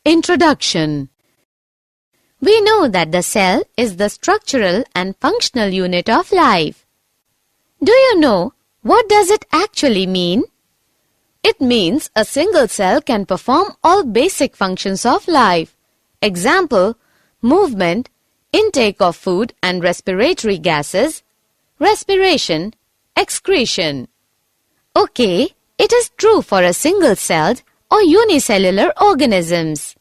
Introduction. We know that the cell is the structural and functional unit of life. Do you know what does it actually mean? It means a single cell can perform all basic functions of life. Example, movement, intake of food and respiratory gases, respiration, excretion. Okay, it is true for a single-celled or unicellular organisms.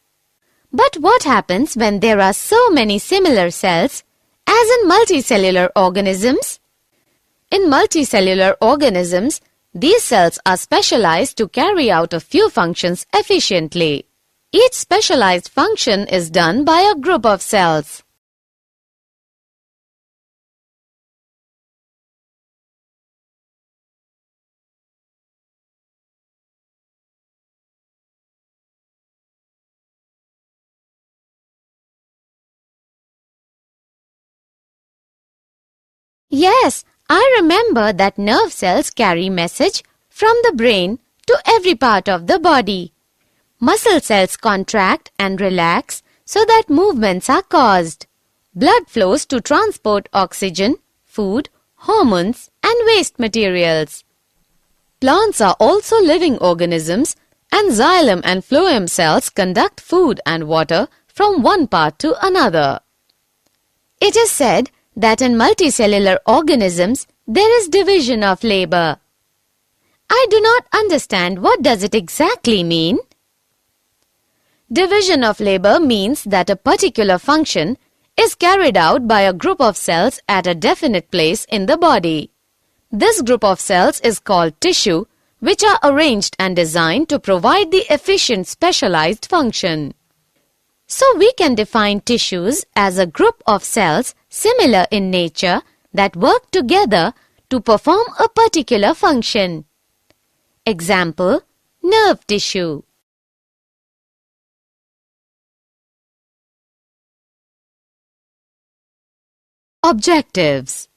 But what happens when there are so many similar cells as in multicellular organisms? In multicellular organisms, these cells are specialized to carry out a few functions efficiently. Each specialized function is done by a group of cells. Yes, I remember that nerve cells carry message from the brain to every part of the body. Muscle cells contract and relax so that movements are caused. Blood flows to transport oxygen, food, hormones, and waste materials. Plants are also living organisms, and xylem and phloem cells conduct food and water from one part to another. It is said that in multicellular organisms there is division of labor. I do not understand what does it exactly mean. Division of labor means that a particular function is carried out by a group of cells at a definite place in the body. This group of cells is called tissue, which are arranged and designed to provide the efficient specialized function. So we can define tissues as a group of cells similar in nature that work together to perform a particular function. Example, nerve tissue. Objectives.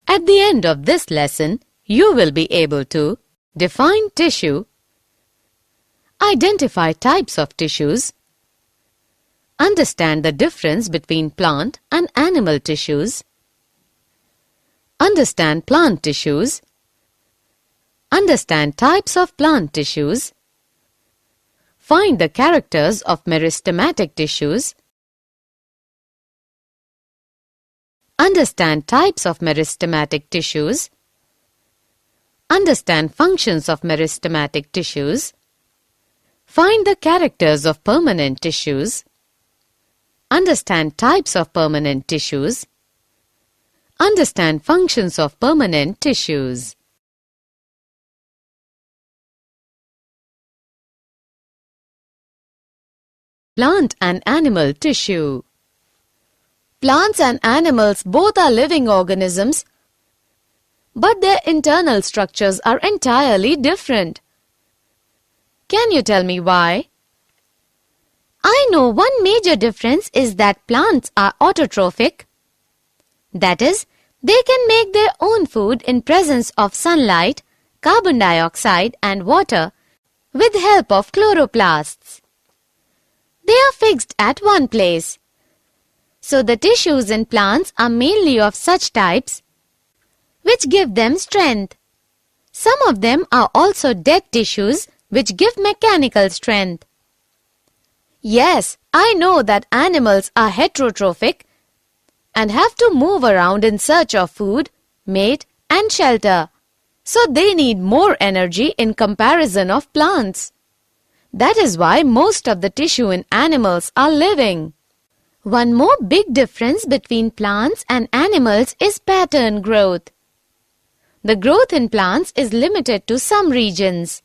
At the end of this lesson, you will be able to define tissue, identify types of tissues, understand the difference between plant and animal tissues, understand plant tissues, understand types of plant tissues, find the characters of meristematic tissues, understand types of meristematic tissues, understand functions of meristematic tissues, find the characters of permanent tissues, understand types of permanent tissues, understand functions of permanent tissues. Plant and animal tissue. Plants and animals both are living organisms, but their internal structures are entirely different. Can you tell me why? I know one major difference is that plants are autotrophic. That is, they can make their own food in presence of sunlight, carbon dioxide and water with help of chloroplasts. They are fixed at one place. So the tissues in plants are mainly of such types which give them strength. Some of them are also dead tissues which give mechanical strength. Yes, I know that animals are heterotrophic and have to move around in search of food, mate and shelter. So they need more energy in comparison of plants. That is why most of the tissue in animals are living. One more big difference between plants and animals is pattern growth. The growth in plants is limited to some regions.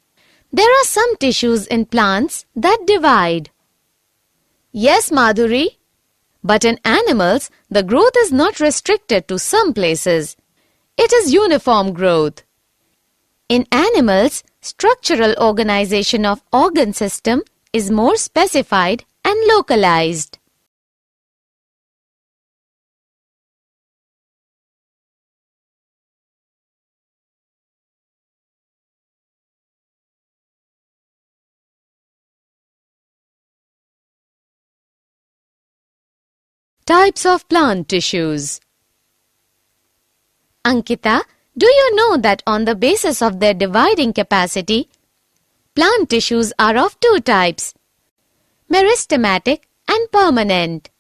There are some tissues in plants that divide. Yes, Madhuri, but in animals, the growth is not restricted to some places. It is uniform growth. In animals, structural organization of organ system is more specified and localized. Types of plant tissues. Ankita, do you know that on the basis of their dividing capacity, plant tissues are of two types, meristematic and permanent.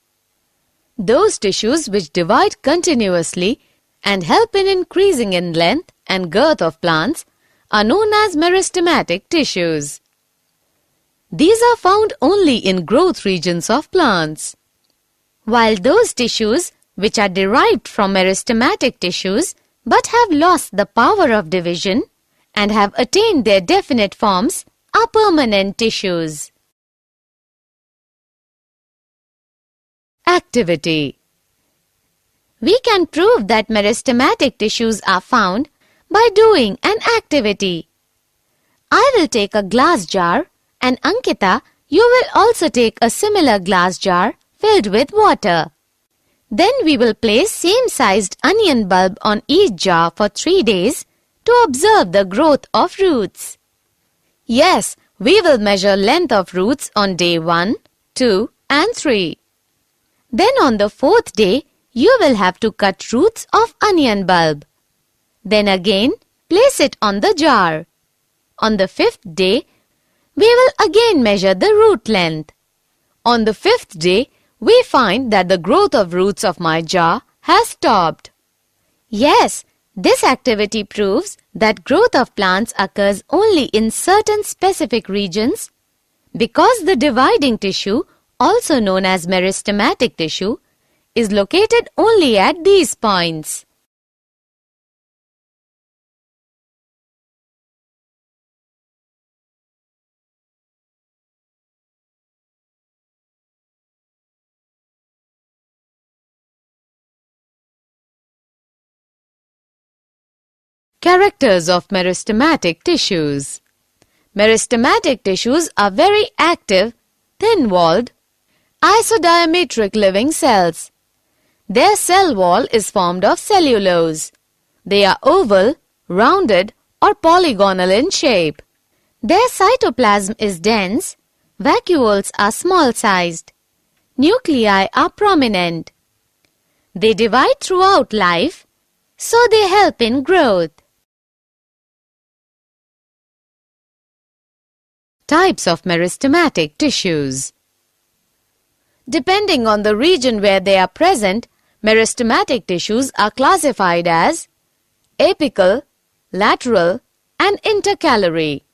Those tissues which divide continuously and help in increasing in length and girth of plants are known as meristematic tissues. These are found only in growth regions of plants. While those tissues which are derived from meristematic tissues but have lost the power of division and have attained their definite forms are permanent tissues. Activity. We can prove that meristematic tissues are found by doing an activity. I will take a glass jar and Ankita, you will also take a similar glass jar filled with water. Then we will place same-sized onion bulb on each jar for 3 days to observe the growth of roots. Yes, we will measure length of roots on day 1, 2 and 3. Then on the 4th day, you will have to cut roots of onion bulb. Then again, place it on the jar. On the 5th day, we will again measure the root length. On the 5th day, we find that the growth of roots of my jar has stopped. Yes, this activity proves that growth of plants occurs only in certain specific regions because the dividing tissue, also known as meristematic tissue, is located only at these points. Characters of meristematic tissues. Meristematic tissues are very active, thin-walled, isodiametric living cells. Their cell wall is formed of cellulose. They are oval, rounded or polygonal in shape. Their cytoplasm is dense, vacuoles are small-sized, nuclei are prominent. They divide throughout life, so they help in growth. Types of meristematic tissues. Depending on the region where they are present, meristematic tissues are classified as apical, lateral, and intercalary.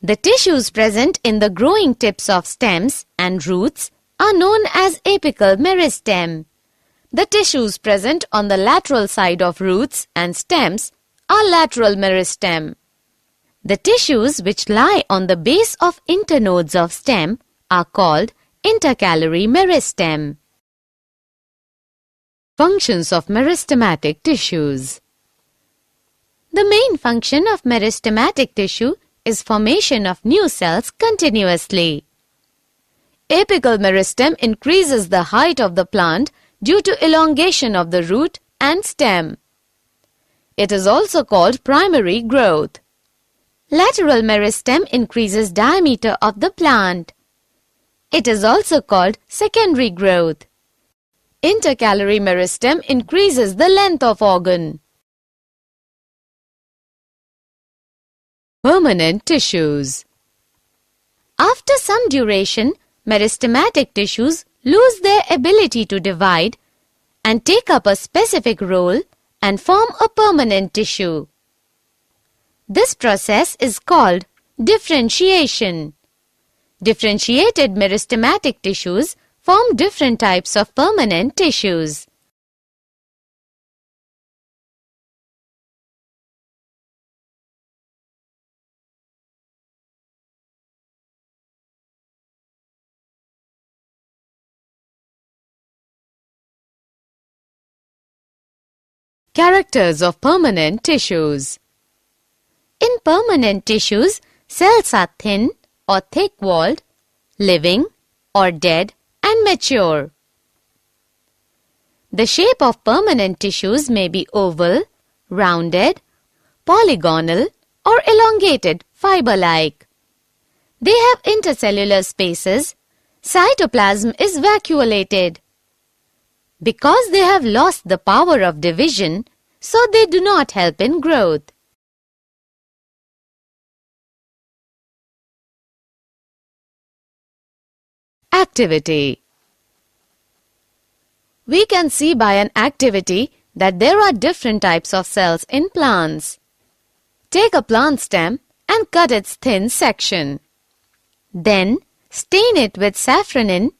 The tissues present in the growing tips of stems and roots are known as apical meristem. The tissues present on the lateral side of roots and stems are lateral meristem. The tissues which lie on the base of internodes of stem are called intercalary meristem. Functions of meristematic tissues. The main function of meristematic tissue is formation of new cells continuously. Apical meristem increases the height of the plant due to elongation of the root and stem. It is also called primary growth. Lateral meristem increases diameter of the plant. It is also called secondary growth. Intercalary meristem increases the length of organ. Permanent tissues. After some duration, meristematic tissues lose their ability to divide and take up a specific role and form a permanent tissue. This process is called differentiation. Differentiated meristematic tissues form different types of permanent tissues. Characters of permanent tissues. In permanent tissues, cells are thin or thick-walled, living or dead and mature. The shape of permanent tissues may be oval, rounded, polygonal or elongated, fiber-like. They have intercellular spaces. Cytoplasm is vacuolated. Because they have lost the power of division, so they do not help in growth. Activity. We can see by an activity that there are different types of cells in plants. Take a plant stem and cut its thin section. Then stain it with safranin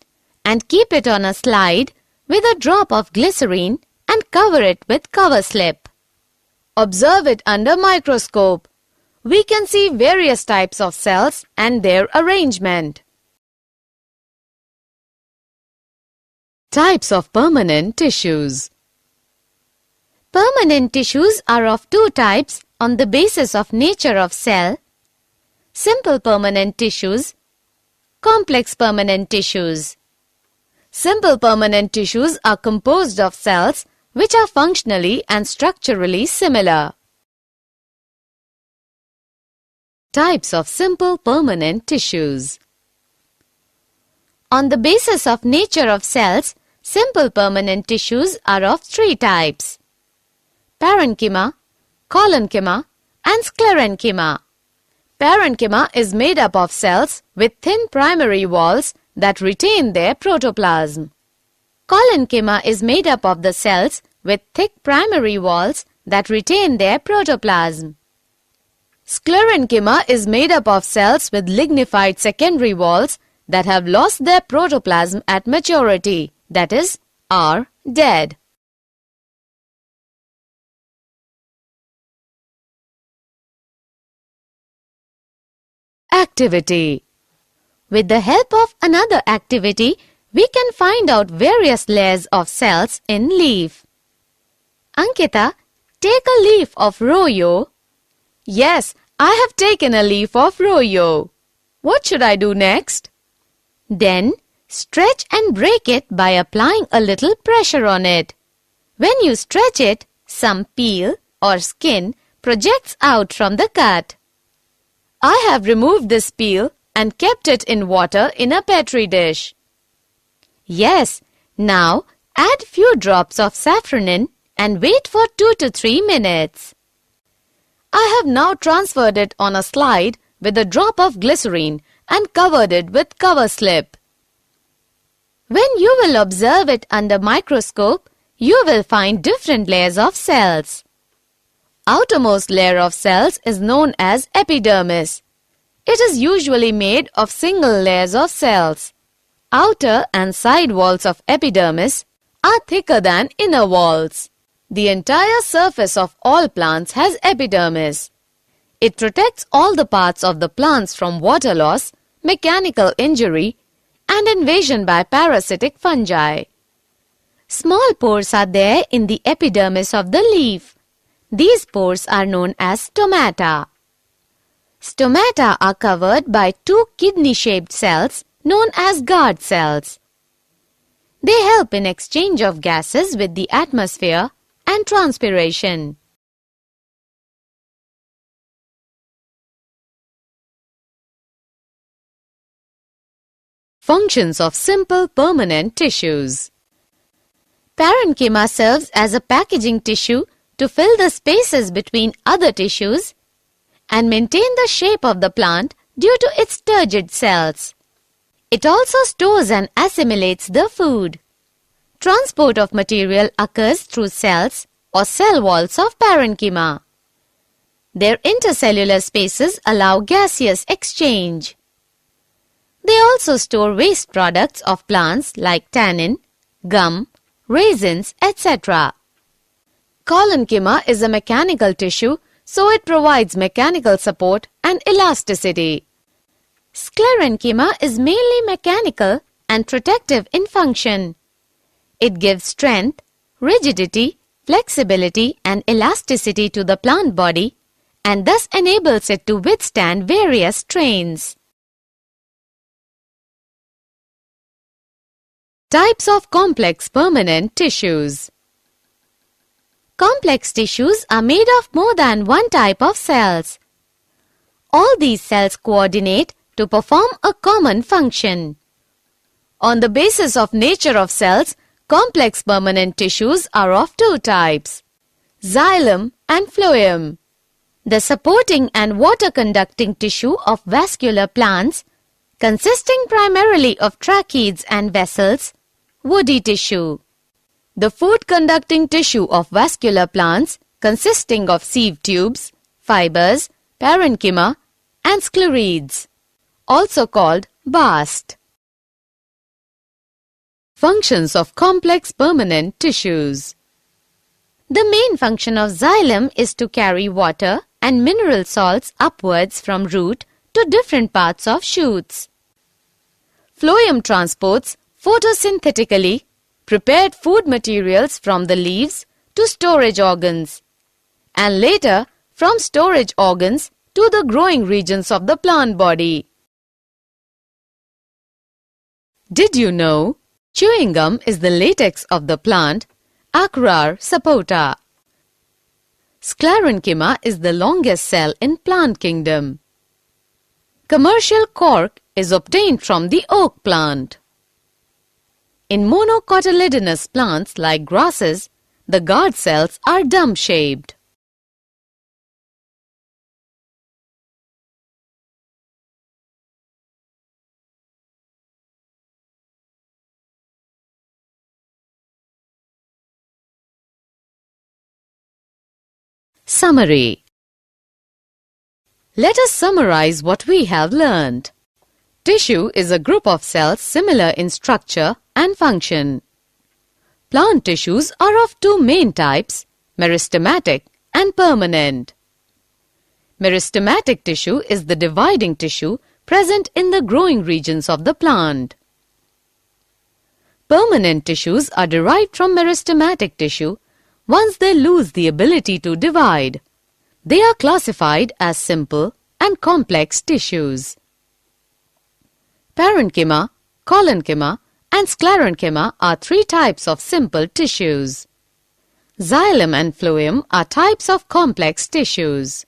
and keep it on a slide with a drop of glycerine and cover it with cover slip. Observe it under microscope. We can see various types of cells and their arrangement. Types of permanent tissues. Permanent tissues are of two types on the basis of nature of cell: simple permanent tissues, complex permanent tissues. Simple permanent tissues are composed of cells which are functionally and structurally similar. Types of simple permanent tissues. On the basis of nature of cells, simple permanent tissues are of three types: parenchyma, collenchyma, and sclerenchyma. Parenchyma is made up of cells with thin primary walls that retain their protoplasm. Collenchyma is made up of the cells with thick primary walls that retain their protoplasm. Sclerenchyma is made up of cells with lignified secondary walls that have lost their protoplasm at maturity, that is, are dead. Activity. With the help of another activity, we can find out various layers of cells in leaf. Ankita, take a leaf of Royo. Yes, I have taken a leaf of Royo. What should I do next? Then, stretch and break it by applying a little pressure on it. When you stretch it, some peel or skin projects out from the cut. I have removed this peel and kept it in water in a petri dish. Yes, now add few drops of safranin and wait for 2 to 3 minutes. I have now transferred it on a slide with a drop of glycerine and covered it with cover slip. When you will observe it under microscope, you will find different layers of cells. Outermost layer of cells is known as epidermis. It is usually made of single layers of cells. Outer and side walls of epidermis are thicker than inner walls. The entire surface of all plants has epidermis. It protects all the parts of the plants from water loss, mechanical injury, and invasion by parasitic fungi. Small pores are there in the epidermis of the leaf. These pores are known as stomata. Stomata are covered by two kidney-shaped cells known as guard cells. They help in exchange of gases with the atmosphere and transpiration. Functions of simple permanent tissues. Parenchyma serves as a packaging tissue to fill the spaces between other tissues and maintain the shape of the plant due to its turgid cells. It also stores and assimilates the food. Transport of material occurs through cells or cell walls of parenchyma. Their intercellular spaces allow gaseous exchange. They also store waste products of plants like tannin, gum, raisins, etc. Collenchyma is a mechanical tissue, so it provides mechanical support and elasticity. Sclerenchyma is mainly mechanical and protective in function. It gives strength, rigidity, flexibility and elasticity to the plant body and thus enables it to withstand various strains. Types of complex permanent tissues. Complex tissues are made of more than one type of cells. All these cells coordinate to perform a common function. On the basis of nature of cells, Complex permanent tissues are of two types, xylem and phloem. The supporting and water-conducting tissue of vascular plants, consisting primarily of tracheids and vessels, woody tissue. The food-conducting tissue of vascular plants, consisting of sieve tubes, fibers, parenchyma, and sclerids, also called bast. Functions of complex permanent tissues. The main function of xylem is to carry water and mineral salts upwards from root to different parts of shoots. Phloem transports photosynthetically prepared food materials from the leaves to storage organs, and later from storage organs to the growing regions of the plant body. Did you know chewing gum is the latex of the plant Acarar sapota? Sclerenchyma is the longest cell in plant kingdom. Commercial cork is obtained from the oak plant. In monocotyledonous plants like grasses, the guard cells are dome-shaped. Summary. Let us summarize what we have learned. Tissue is a group of cells similar in structure and function. Plant tissues are of two main types, meristematic and permanent. Meristematic tissue is the dividing tissue present in the growing regions of the plant. Permanent tissues are derived from meristematic tissue once they lose the ability to divide. They are classified as simple and complex tissues. Parenchyma, collenchyma, and sclerenchyma are three types of simple tissues. Xylem and phloem are types of complex tissues.